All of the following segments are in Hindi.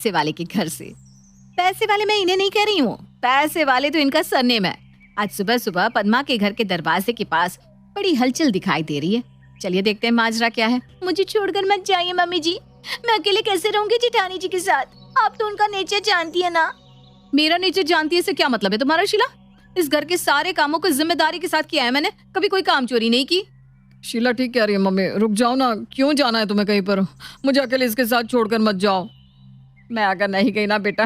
पैसे वाले के घर से। पैसे वाले मैं इन्हें नहीं कह रही हूँ, पैसे वाले तो इनका सरनेम है। आज सुबह सुबह पद्मा के घर के दरवाजे के पास बड़ी हलचल दिखाई दे रही है। चलिए देखते हैं माजरा क्या है। मुझे छोड़कर मत जाइए मम्मी जी, मैं अकेले कैसे रहूंगी जेठानी जी के साथ? आप तो उनका नेचर जानती है ना। मेरा नेचर जानती है इससे क्या मतलब है तुम्हारा शीला? इस घर के सारे कामों को जिम्मेदारी के साथ किया है मैंने, कभी कोई काम चोरी नहीं की। शीला ठीक कह रही है मम्मी, रुक जाओ ना, क्यों जाना है तुम्हें कहीं पर? मुझे अकेले इसके साथ छोड़कर मत जाओ। मैं अगर नहीं गई ना बेटा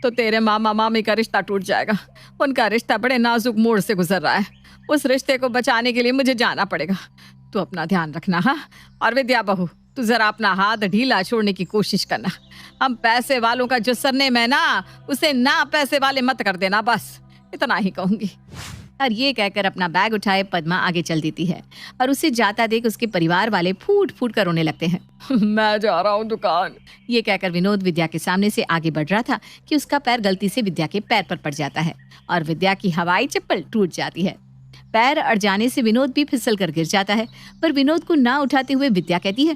तो तेरे मामा मामी का रिश्ता टूट जाएगा। उनका रिश्ता बड़े नाजुक मोड़ से गुजर रहा है, उस रिश्ते को बचाने के लिए मुझे जाना पड़ेगा। तू अपना ध्यान रखना। हाँ, और विद्या बहू तू जरा अपना हाथ ढीला छोड़ने की कोशिश करना। हम पैसे वालों का जो सरनेम है ना, उसे ना पैसे वाले मत कर देना, बस इतना ही कहूंगी। और ये कहकर अपना बैग उठाए पद्मा आगे चल देती है और उसे जाता देख उसके परिवार वाले फूट फूट कर रोने लगते हैं। मैं जा रहा हूँ दुकान। ये कहकर विनोद विद्या के सामने से आगे बढ़ रहा था कि उसका पैर गलती से विद्या के पैर पर पड़ जाता है और विद्या की हवाई चप्पल टूट जाती है। पैर अड़ जाने से विनोद भी फिसल कर गिर जाता है, पर विनोद को ना उठाते हुए विद्या कहती है,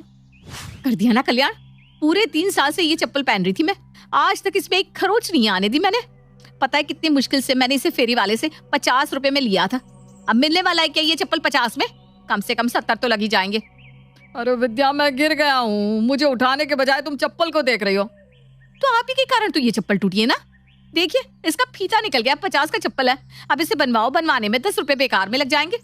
कर दिया ना कल्याण, पूरे 3 साल से ये चप्पल पहन रही थी मैं, आज तक इसमें एक खरोच नहीं आने दी मैंने। पता है कितनी मुश्किल से मैंने इसे फेरी वाले से 50 रुपए में लिया था। अब मिलने वाला है क्या ये चप्पल 50 में? कम से कम 70 तो लगी जाएंगे। अरे विद्या मैं गिर गया हूँ, मुझे उठाने के बजाय तुम चप्पल को देख रही हो। तो आप ही के कारण तो ये चप्पल टूटी है ना। देखिए इसका फीता निकल गया, 50 का चप्पल है, अब इसे बनवाओ, बनवाने में 10 रुपए बेकार में लग जाएंगे।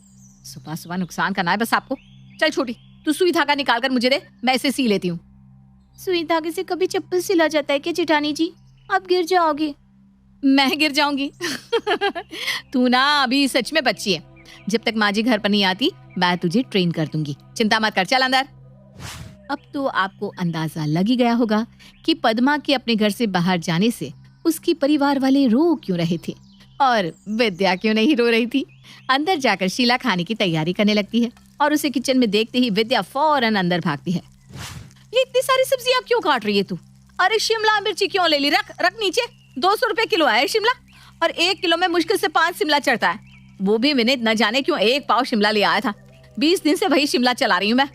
सुबह सुबह नुकसान करना है बस आपको। चल छोटी तू सुई धागा निकाल कर मुझे दे, मैं इसे सी लेती हूँ। सुई धागे से कभी चप्पल सिला जाता है क्या जेठानी जी? आप गिर जाओगे। मैं गिर जाऊंगी? तू ना अभी सच में बच्ची है, जब तक माँ जी घर पर नहीं आती मैं तुझे ट्रेन कर दूंगी, चिंता मत कर, चल अंदर। अब तो आपको अंदाजा लग ही गया होगा कि पद्मा के अपने घर से बाहर जाने से उसकी परिवार वाले रो क्यों रहे थे और विद्या क्यों नहीं रो रही थी। अंदर जाकर शीला खाने की तैयारी करने लगती है और उसे किचन में देखते ही विद्या फौरन अंदर भागती है। ये इतनी सारी सब्जियां क्यों काट रही है तू? अरे शिमला मिर्ची क्यों ले ली? रख रख नीचे, 200 रुपए किलो है शिमला, और 1 किलो में मुश्किल से 5 शिमला चढ़ता है। वो भी विनीत न जाने क्यों 1 पाव शिमला ले आया था। 20 दिन से वही शिमला चला रही हूँ मैं,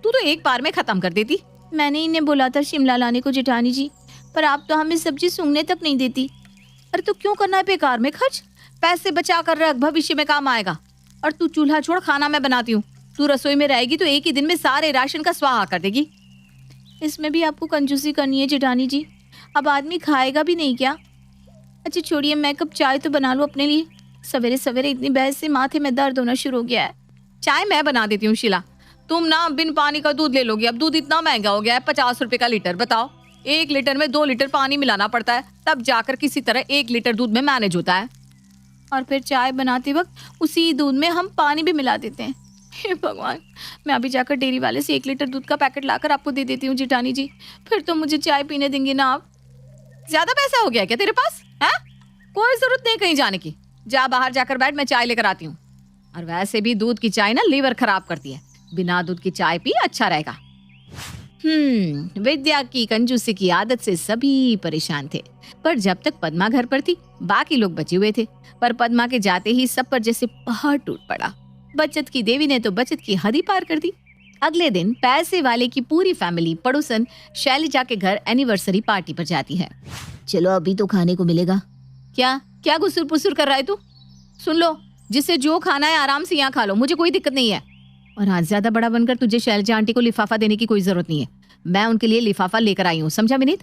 तू तो एक बार में खत्म कर देती। मैंने इन्हें बोला था शिमला लाने को जेठानी जी, पर आप तो हमें सब्जी सूंघने तक नहीं देती। अरे तू क्यों करना है बेकार में खर्च, पैसे बचा कर रख, भविष्य में काम आएगा। और तू चूल्हा छोड़, खाना मैं बनाती हूँ, तू रसोई में रहेगी तो एक ही दिन में सारे राशन का स्वाहा कर देगी। इसमें भी आपको कंजूसी करनी है जेठानी जी, अब आदमी खाएगा भी नहीं क्या? अच्छा छोड़िए, मैं कब चाय तो बना लूँ अपने लिए, सवेरे सवेरे इतनी बहस से माथे में दर्द होना शुरू हो गया है। चाय मैं बना देती हूँ शीला, तुम ना बिन पानी का दूध ले लोगी। अब दूध इतना महंगा हो गया है, 50 रुपए का लीटर। बताओ, 1 लीटर में 2 लीटर पानी मिलाना पड़ता है, तब जाकर किसी तरह 1 लीटर दूध में मैनेज होता है। और फिर चाय बनाते वक्त उसी दूध में हम पानी भी मिला देते हैं। हे भगवान, मैं अभी जाकर डेयरी वाले से 1 लीटर दूध का पैकेट लाकर आपको दे देती हूँ जेठानी जी, फिर तो मुझे चाय पीने देंगे ना आप। ज्यादा पैसा हो गया क्या तेरे पास है? कोई जरूरत नहीं कहीं जाने की, जा बाहर जाकर बैठ, मैं चाय लेकर आती हूँ। और वैसे भी दूध की चाय ना लीवर खराब करती है, बिना दूध की चाय पी अच्छा रहेगा। विद्या की कंजूसी की आदत से सभी परेशान थे, पर जब तक पद्मा घर पर थी बाकी लोग बचे हुए थे। पर पद्मा के जाते ही सब पर जैसे पहाड़ टूट पड़ा। बचत की देवी ने तो बचत की हद ही पार कर दी। अगले दिन पैसे वाले की पूरी फैमिली पड़ोसन शैलजा के घर एनिवर्सरी पार्टी पर जाती है। चलो अभी तो खाने को मिलेगा। क्या क्या गुसुर पुसुर कर रहा है तू? सुन लो, जिसे जो खाना है आराम से यहाँ खा लो, मुझे कोई दिक्कत नहीं है। और आज ज्यादा बड़ा बनकर तुझे शैलजा आंटी को लिफाफा देने की कोई जरूरत नहीं है, मैं उनके लिए लिफाफा लेकर आई हूँ, समझा विनीत?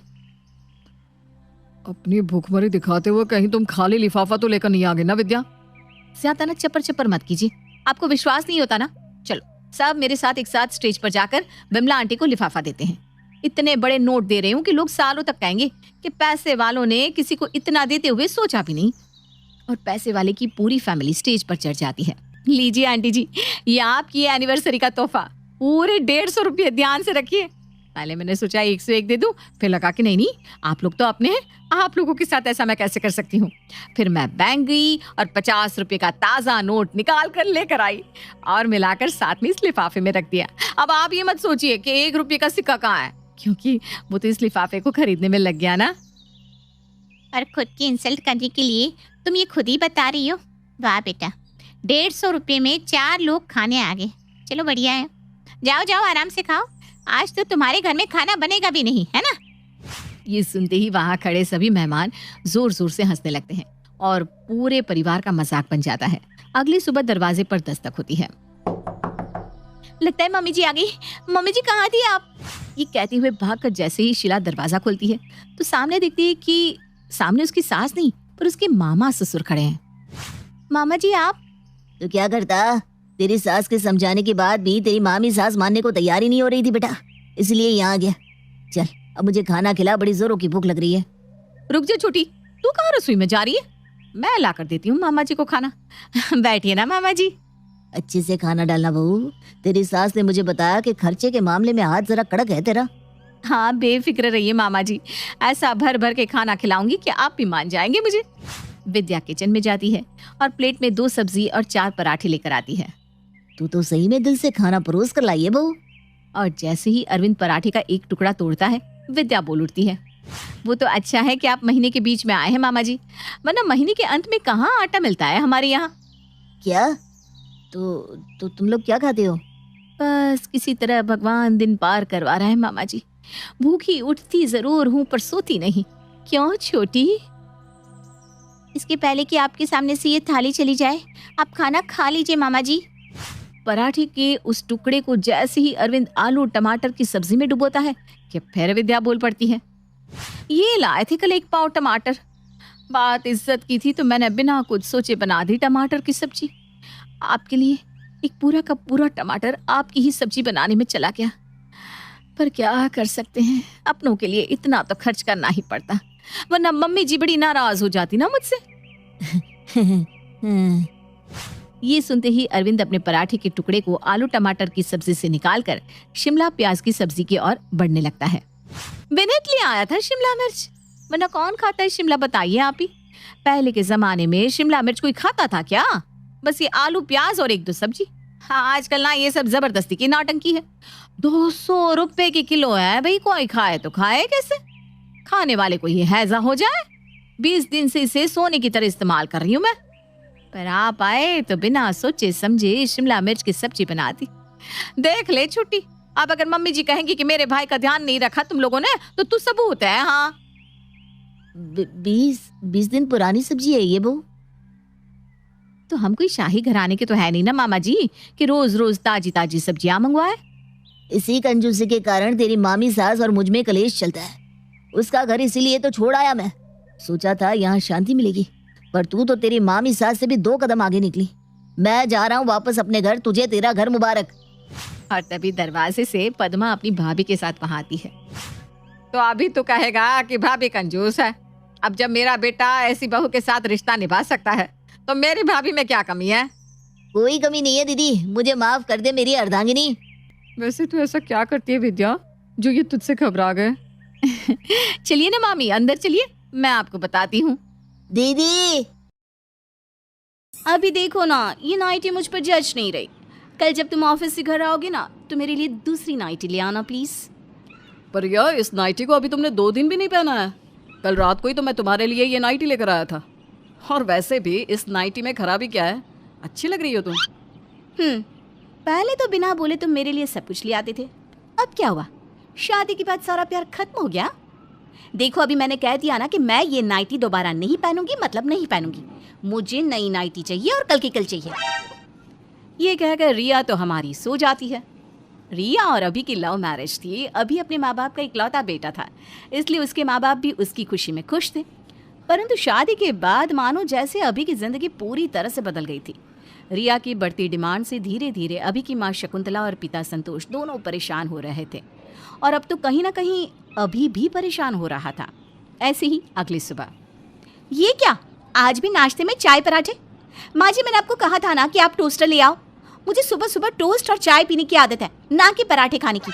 अपनी भूखमरी दिखाते हुए कहीं तुम खाली लिफाफा तो लेकर नहीं आ गए ना विद्या? ज्यादा ना चपर चपर मत कीजिए, आपको विश्वास नहीं होता ना। चलो सब मेरे साथ एक साथ स्टेज पर जाकर विमला आंटी को लिफाफा देते हैं। इतने बड़े नोट दे रही हूँ कि लोग सालों तक कहेंगे कि पैसे वालों ने किसी को इतना देते हुए सोचा भी नहीं। और पैसे वाले की पूरी फैमिली स्टेज पर चढ़ जाती है। लीजिए आंटी जी, ये आपकी एनिवर्सरी का तोहफा, पूरे 150 रुपये, ध्यान से रखिए। पहले मैंने सोचा 101 दे दूं, फिर लगा कि नहीं आप लोग तो अपने हैं, आप लोगों के साथ ऐसा मैं कैसे कर सकती हूँ। फिर मैं बैंक गई और 50 रुपये का ताज़ा नोट निकाल कर लेकर आई और मिलाकर साथ में इस लिफाफे में रख दिया। अब आप ये मत सोचिए कि 1 रुपये का सिक्का कहाँ है, क्योंकि वो तो इस लिफाफे को खरीदने में लग गया ना। और खुद की इंसल्ट करने के लिए तुम ये खुद ही बता रही हो। वाह बेटा, 150 रुपये में 4 लोग खाने आ गए। चलो बढ़िया है, जाओ जाओ आराम से खाओ, आज तो तुम्हारे घर में खाना बनेगा भी नहीं, है ना? ये सुनते ही वहां खड़े सभी मेहमान जोर जोर से हंसने लगते हैं और पूरे परिवार का मजाक बन जाता है। अगली सुबह दरवाजे पर दस्तक होती है। लगता है मम्मी जी आ गई। मम्मी जी कहाँ थी आप? ये कहते हुए भागकर जैसे ही शीला दरवाजा खोलती है तो सामने देखती है कि सामने उसकी सास नहीं पर उसके मामा ससुर खड़े हैं। मामा जी आप? तो क्या करता, तेरी सास के समझाने के बाद भी तेरी मामी सास मानने को तैयार ही नहीं हो रही थी बेटा, इसलिए यहाँ आ गया। चल अब मुझे खाना खिला, बड़ी जोरों की भूख लग रही है। रुक जा छोटी, तू कहाँ रसोई में जा रही है? मैं ला कर देती हूँ मामा जी को खाना। बैठिए ना मामा जी। अच्छे से खाना डालना बहू, तेरी सास ने मुझे बताया कि खर्चे के मामले में हाथ जरा कड़क है तेरा। हाँ बेफिक्र रहिए मामा जी, ऐसा भर भर के खाना खिलाऊंगी कि आप भी मान जाएंगे मुझे। विद्या किचन में जाती है और प्लेट में 2 सब्जी और 4 पराठे लेकर आती है। तू तो सही में दिल से खाना परोस कर लाई है बहू। और जैसे ही अरविंद पराठे का एक टुकड़ा तोड़ता है विद्या बोल उठती है, वो तो अच्छा है कि आप महीने के बीच में आए हैं मामा जी, वरना महीने के अंत में कहाँ आटा मिलता है हमारे यहाँ। क्या? तो तुम लोग क्या खाते हो? बस किसी तरह भगवान दिन पार करवा रहा है मामा जी। भूखी उठती जरूर हूँ पर सोती नहीं। क्यों छोटी? इसके पहले कि आपके सामने से ये थाली चली जाए, आप खाना खा लीजिए मामा जी। पराठे के उस टुकड़े को जैसे ही अरविंद आलू टमाटर की सब्जी में डुबोता है कि फिर विद्या बोल पड़ती है, ये लाए थे कल 1 पाव टमाटर। बात इज्जत की थी तो मैंने बिना कुछ सोचे बना दी टमाटर की सब्जी। आपके लिए एक पूरा का पूरा टमाटर आपकी ही सब्जी बनाने में चला गया। पर क्या कर सकते हैं, अपनों के लिए इतना तो खर्च करना ही पड़ता, वरना मम्मी जी बड़ी नाराज हो जाती ना मुझसे। ये सुनते ही अरविंद अपने पराठे के टुकड़े को आलू टमाटर की सब्जी से निकालकर शिमला प्याज की सब्जी की ओर बढ़ने लगता है। विनीत ले आया था शिमला मिर्च, वरना कौन खाता है शिमला, बताइए आप ही। पहले के जमाने में शिमला मिर्च कोई खाता था क्या? बस ये आलू प्याज और 1-2 सब्जी। हाँ आजकल ना ये सब जबरदस्ती की नाटंकी है। 200 रुपए की किलो है भाई, कोई खाए तो खाए कैसे? खाने वाले को ये हैजा हो जाए। 20 दिन से इसे सोने की तरह इस्तेमाल कर रही हूँ मैं, पर आप आए तो बिना सोचे समझे शिमला मिर्च की सब्जी बना दी। देख ले छुट्टी, अब अगर मम्मी जी कहेंगी कि मेरे भाई का ध्यान नहीं रखा तुम लोगों ने तो तू सबूत है। हाँ 20 दिन पुरानी सब्जी है ये बहू। तो हम कोई शाही घराने के तो है नहीं ना मामा जी कि रोज रोज ताजी ताजी सब्जियां मंगवाए। इसी कंजूसी के कारण तेरी मामी सास और मुझ में कलेश चलता है। उसका घर इसीलिए तो छोड़ आया मैं, सोचा था यहाँ शांति मिलेगी, पर तू तो तेरी मामी सास से भी 2 कदम आगे निकली। मैं जा रहा हूँ वापस अपने घर, तुझे तेरा घर मुबारक। और तभी दरवाजे से पद्मा अपनी भाभी के साथ वहां आती है। तो अभी तो कहेगा कि भाभी कंजूस है। अब जब मेरा बेटा ऐसी बहू के साथ रिश्ता निभा सकता है तो मेरी भाभी में क्या कमी है? कोई कमी नहीं है दीदी, मुझे माफ कर दे मेरी अर्धांगिनी। वैसे तू ऐसा क्या करती है विद्या जो ये तुझसे घबरा गए? चलिए ना मामी अंदर चलिए, मैं आपको बताती हूँ। दीदी अभी देखो ना, ये नाइटी मुझ पर जज नहीं रही। कल जब तुम ऑफिस से घर आओगे ना तो मेरे लिए दूसरी नाइटी ले आना प्लीज। पर यार इस नाइटी को अभी तुमने 2 दिन भी नहीं पहना है। कल रात को ही तो मैं तुम्हारे लिए ये नाइटी लेकर आया था। और वैसे भी इस नाइटी में खराबी क्या है, अच्छी लग रही हो तुम। पहले तो बिना बोले तुम मेरे लिए सब कुछ ले आते थे, अब क्या हुआ? शादी के बाद सारा प्यार खत्म हो गया? देखो अभी मैंने कह दिया ना कि मैं ये नाइटी दोबारा नहीं पहनूंगी, मतलब नहीं पहनूंगी। मुझे नई नाइटी चाहिए और कल की कल चाहिए। ये कहकर रिया तो हमारी सो जाती है। रिया और अभी की लव मैरिज थी। अभी अपने माँ बाप का इकलौता बेटा था, इसलिए उसके माँ बाप भी उसकी खुशी में खुश थे। परंतु शादी के बाद मानो जैसे अभी की जिंदगी पूरी तरह से बदल गई थी। रिया की बढ़ती डिमांड से धीरे धीरे अभी की माँ शकुंतला और पिता संतोष दोनों परेशान हो रहे थे, और अब तो कहीं ना कहीं अभी भी परेशान हो रहा था। ऐसे ही अगली सुबह, ये क्या आज भी नाश्ते में चाय पराठे? माँ जी मैंने आपको कहा था ना कि आप टोस्टर ले आओ। मुझे सुबह सुबह टोस्ट और चाय पीने की आदत है, ना कि पराठे खाने की।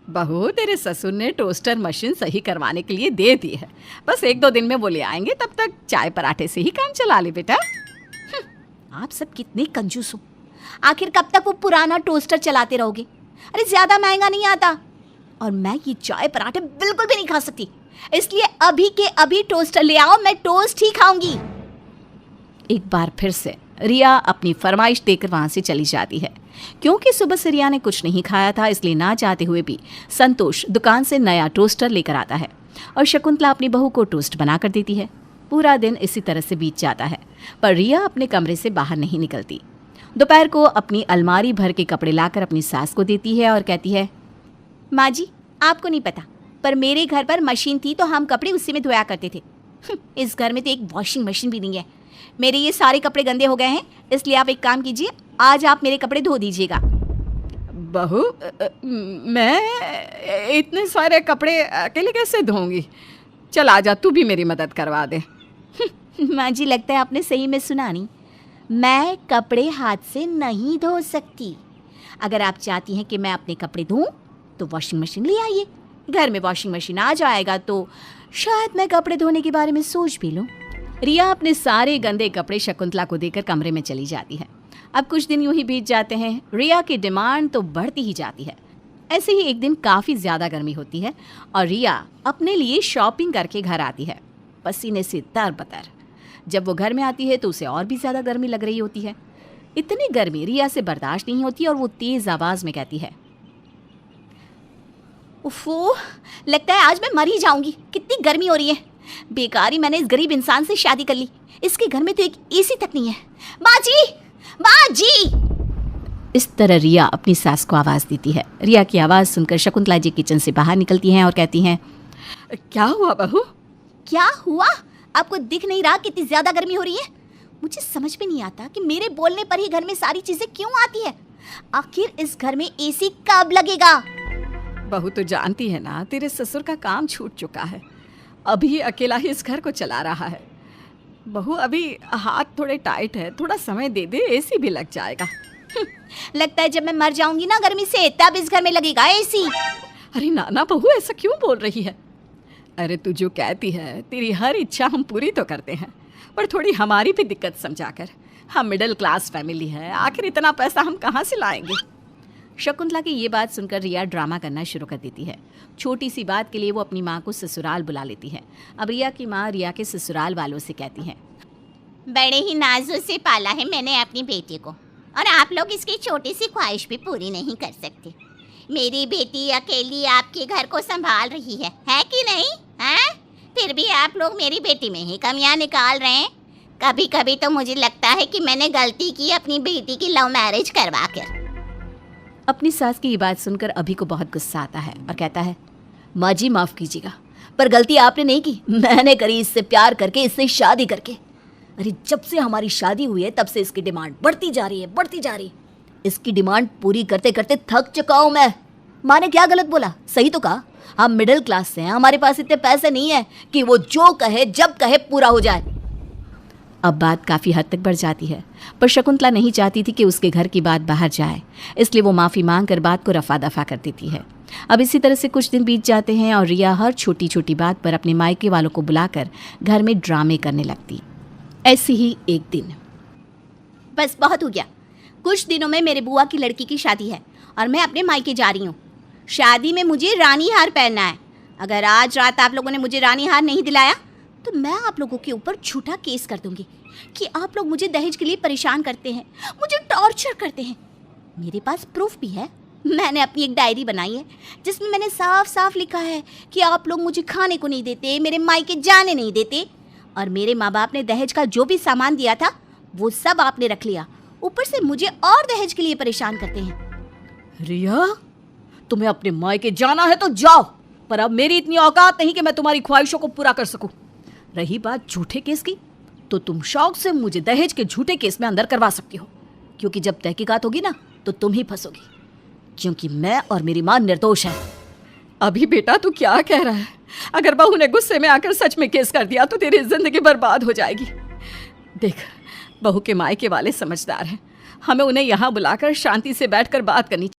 बहू तेरे ससुर ने टोस्टर मशीन सही करवाने के लिए दे दी है, बस 1-2 दिन में वो ले आएंगे, तब तक चाय पराठे से ही काम चला ले बेटा। आप सब कितने कंजूस हो। आखिर कब तक वो पुराना टोस्टर चलाते रहोगे? अरे ज्यादा महंगा नहीं आता, और मैं ये चाय पराठे बिल्कुल भी नहीं खा सकती, इसलिए अभी के अभी टोस्टर ले आओ, मैं टोस्ट ही खाऊंगी। एक बार फिर से रिया अपनी फरमाइश देकर वहां से चली जाती है। क्योंकि सुबह से रिया ने कुछ नहीं खाया था, इसलिए ना चाहते हुए भी संतोष दुकान से नया टोस्टर लेकर आता है। और शकुंतला अपनी बहू को टोस्ट बना कर देती है। पूरा दिन इसी तरह से बीत जाता है, पर रिया अपने कमरे से बाहर नहीं निकलती। दोपहर को अपनी अलमारी भर के कपड़े लाकर अपनी सास को देती है और कहती है, माँ जी, आपको नहीं पता, पर मेरे घर पर मशीन थी तो हम कपड़े उसी में धोया करते थे। इस घर में तो एक वॉशिंग मशीन भी नहीं है। मेरे ये सारे कपड़े गंदे हो गए हैं, इसलिए आप एक काम कीजिए, आज आप मेरे कपड़े धो दीजिएगा। बहू, मैं इतने सारे कपड़े अकेले कैसे धोऊंगी? चल आजा, तू भी मेरी मदद करवा दे। माँ जी, लगता है आपने सही में सुना नहीं। मैं कपड़े हाथ से नहीं धो सकती। अगर आप चाहती हैं कि मैं अपने कपड़े धोऊं तो वॉशिंग मशीन ले आइए। घर में वॉशिंग मशीन आ जाएगा तो शायद मैं कपड़े धोने के बारे में सोच भी लूं। रिया अपने सारे गंदे कपड़े शकुंतला को देकर कमरे में चली जाती है। अब कुछ दिन यूं ही बीत जाते हैं। रिया की डिमांड तो बढ़ती ही जाती है। ऐसे ही एक दिन काफ़ी ज़्यादा गर्मी होती है और रिया अपने लिए शॉपिंग करके घर आती है, पसीने से तरबतर। जब वो घर में आती है तो उसे और भी ज़्यादा गर्मी लग रही होती है। इतनी गर्मी रिया से बर्दाश्त नहीं होती और वो तेज़ आवाज़ में कहती है, उफ़ो, लगता है आज मैं मर ही जाऊंगी। कितनी गर्मी हो रही है। बेकार ही मैंने इस गरीब इंसान से शादी कर ली। इसके घर में तो एक एसी तक नहीं है। माँ जी, माँ जी। इस तरह रिया अपनी सास को आवाज़ देती है। रिया की आवाज़ सुनकर शकुंतला जी किचन से बाहर निकलती हैं और कहती हैं, क्या हुआ बहू? क्या हुआ? आपको दिख नहीं रहा कितनी ज़्यादा गर्मी हो रही है? मुझे समझ में नहीं आता कि मेरे बोलने पर ही घर में सारी चीज़ें क्यों आती है। आखिर इस घर में एसी कब लगेगा? बहू तो जानती है ना, तेरे ससुर का काम छूट चुका है। अभी अकेला ही इस घर को चला रहा है। बहू, अभी हाथ थोड़े टाइट है, थोड़ा समय दे दे, एसी भी लग जाएगा। लगता है जब मैं मर जाऊंगी ना गर्मी से, तब इस घर में लगेगा एसी। अरे नाना बहू, ऐसा क्यों बोल रही है? अरे तू जो कहती है, तेरी हर इच्छा हम पूरी तो करते हैं, पर थोड़ी हमारी भी दिक्कत समझा कर। हम मिडिल क्लास फैमिली है, आखिर इतना पैसा हम कहाँ से लाएंगे? शकुंतला की ये बात सुनकर रिया ड्रामा करना शुरू कर देती है। छोटी सी बात के लिए वो अपनी माँ को ससुराल बुला लेती है। अब रिया की माँ रिया के ससुराल वालों से कहती हैं, बड़े ही नाजुक से पाला है मैंने अपनी बेटी को, और आप लोग इसकी छोटी सी ख्वाहिश भी पूरी नहीं कर सकते। मेरी बेटी अकेली आपके घर को संभाल रही है कि नहीं? हैं? फिर भी आप लोग मेरी बेटी में ही कमियां निकाल रहे हैं। कभी कभी तो मुझे लगता है कि मैंने गलती की अपनी बेटी की लव मैरिज करवा कर। अपनी सास की ये बात सुनकर अभी को बहुत गुस्सा आता है और कहता है, माँ जी माफ़ कीजिएगा, पर गलती आपने नहीं की, मैंने करी इससे प्यार करके, इससे शादी करके। अरे जब से हमारी शादी हुई है तब से इसकी डिमांड बढ़ती जा रही है। इसकी डिमांड पूरी करते करते थक चुका हूँ मैं। माँ ने क्या गलत बोला? सही तो कहा। हम मिडिल क्लास से हैं, हमारे पास इतने पैसे नहीं है कि वो जो कहे जब कहे पूरा हो जाए। अब बात काफ़ी हद तक बढ़ जाती है, पर शकुंतला नहीं चाहती थी कि उसके घर की बात बाहर जाए, इसलिए वो माफ़ी मांग कर बात को रफा दफा कर देती है। अब इसी तरह से कुछ दिन बीत जाते हैं और रिया हर छोटी छोटी बात पर अपने मायके वालों को बुलाकर घर में ड्रामे करने लगती। ऐसे ही एक दिन, बस बहुत हो गया, कुछ दिनों में मेरे बुआ की लड़की की शादी है और मैं अपने मायके जा रही हूँ। शादी में मुझे रानी हार पहनना है। अगर आज रात आप लोगों ने मुझे रानी हार नहीं दिलाया तो मैं आप लोगों के ऊपर झूठा केस कर दूंगी कि आप लोग मुझे दहेज के लिए परेशान करते हैं, मुझे टॉर्चर करते हैं। मेरे पास प्रूफ भी है। मैंने अपनी एक डायरी बनाई है जिसमें मैंने साफ साफ लिखा है कि आप लोग मुझे खाने को नहीं देते, मेरे मायके जाने नहीं देते, और मेरे माँ बाप ने दहेज का जो भी सामान दिया था वो सब आपने रख लिया। ऊपर से मुझे और दहेज के लिए परेशान करते हैं। रिया, तुम्हें अपने मायके जाना है तो जाओ, पर अब मेरी इतनी औकात नहीं कि मैं तुम्हारी ख्वाहिशों को पूरा कर सकूं। रही बात झूठे केस की, तो तुम शौक से मुझे दहेज के झूठे केस में अंदर करवा सकती हो, क्योंकि जब तहकीकात होगी ना तो तुम ही फंसोगी, क्योंकि मैं और मेरी माँ निर्दोष है। अभी बेटा तू क्या कह रहा है? अगर बहू ने गुस्से में आकर सच में केस कर दिया तो तेरी जिंदगी बर्बाद हो जाएगी। देख, बहू के मायके वाले समझदार हैं, हमें उन्हें यहाँ बुलाकर शांति से बैठकर बात करनी